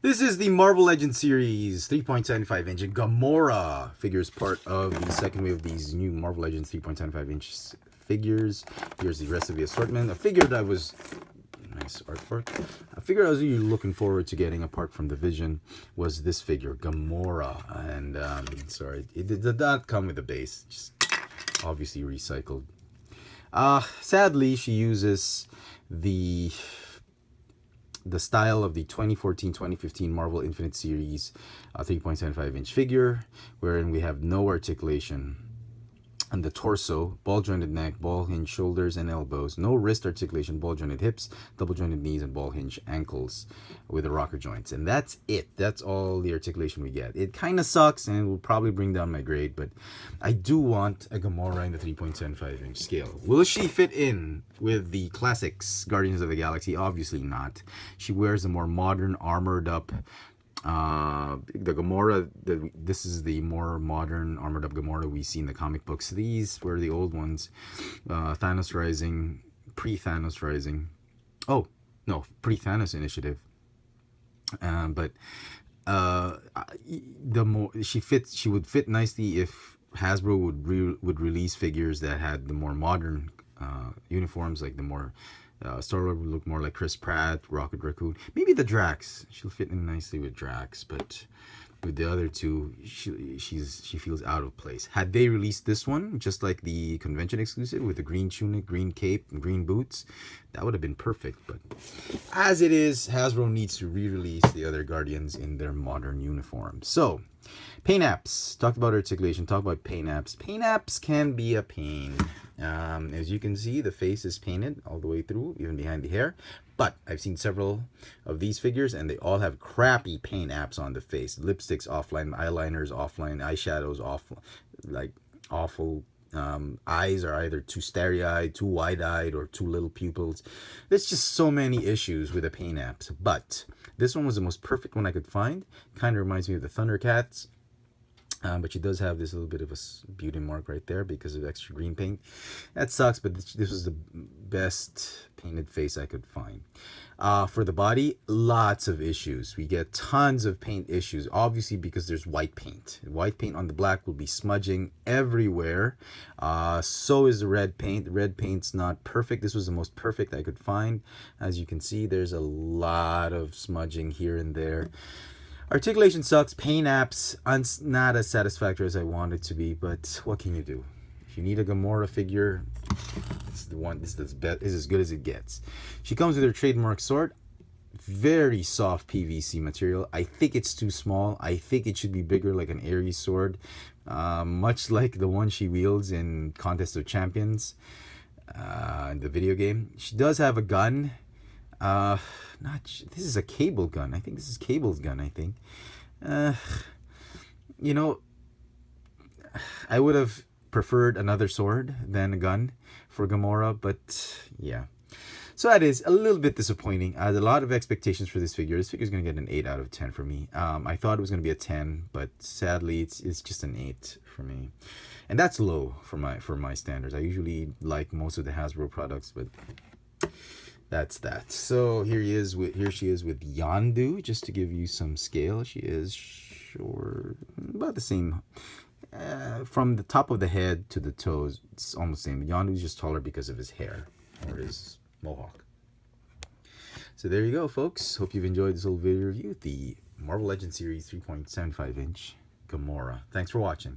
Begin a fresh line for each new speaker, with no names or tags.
This is the Marvel Legends series 3.75 inch Gamora figures, part of the second wave of these new Marvel Legends 3.75 inch figures. Here's the rest of the assortment. A figure that was nice artwork. A figure I was really looking forward to getting, apart from the Vision, was this figure, Gamora. And sorry, it did not come with a base, just obviously recycled. Sadly, she uses the style of the 2014-2015 Marvel Infinite Series 3.75 inch figure, wherein we have no articulation on the torso, ball jointed neck, ball hinge shoulders and elbows, no wrist articulation, ball jointed hips, double jointed knees, and ball hinge ankles with the rocker joints. And that's it. That's all the articulation we get. It kind of sucks and it will probably bring down my grade, but I do want a Gamora in the 3.75 inch scale. Will she fit in with the classics Guardians of the Galaxy? Obviously not. She wears a more modern, armored up the Gamora, this is the more modern armored up Gamora we see in the comic books. These were the old ones. Thanos Rising, pre-Thanos Rising. Oh no, pre-Thanos Initiative. But the more she would fit nicely if Hasbro would release figures that had the more modern uniforms, like the more Star-Lord would look more like Chris Pratt, Rocket Raccoon. Maybe the Drax. She'll fit in nicely with Drax, but with the other two, she feels out of place. Had they released this one, just like the convention exclusive, with the green tunic, green cape, and green boots, that would have been perfect. But as it is, Hasbro needs to re-release the other Guardians in their modern uniform. So, paint apps. Talked about articulation. Talked about paint apps. Paint apps can be a pain. As you can see, the face is painted all the way through, even behind the hair. But I've seen several of these figures, and they all have crappy paint apps on the face. Lipsticks offline, eyeliners offline, eyeshadows off, like awful. Eyes are either too starry-eyed, too wide-eyed, or too little pupils. There's just so many issues with the paint apps. But this one was the most perfect one I could find. Kind of reminds me of the Thundercats. But she does have this little bit of a beauty mark right there because of extra green paint. That sucks, but this was the best painted face I could find. For the body, lots of issues. We get tons of paint issues, obviously because there's white paint. White paint on the black will be smudging everywhere. So is the red paint. The red paint's not perfect. This was the most perfect I could find. As you can see, there's a lot of smudging here and there. Articulation sucks. Paint apps, not as satisfactory as I want it to be, but what can you do? If you need a Gamora figure, this is the one. This is as good as it gets. She comes with her trademark sword. Very soft PVC material. I think it's too small. I think it should be bigger, like an Ares sword, much like the one she wields in Contest of Champions, in the video game. She does have a gun. This is a Cable gun. I think this is Cable's gun, I think. You know, I would have preferred another sword than a gun for Gamora, but yeah. So that is a little bit disappointing. I had a lot of expectations for this figure. This figure is going to get an 8 out of 10 for me. I thought it was going to be a 10, but sadly it's just an 8 for me. And that's low for my standards. I usually like most of the Hasbro products, but that's that. So here she is with Yondu, just to give you some scale. She is short, about the same. From the top of the head to the toes, it's almost the same. Yondu's just taller because of his hair, or his mohawk. So there you go, folks. Hope you've enjoyed this little video review. The Marvel Legends Series 3.75 inch Gamora. Thanks for watching.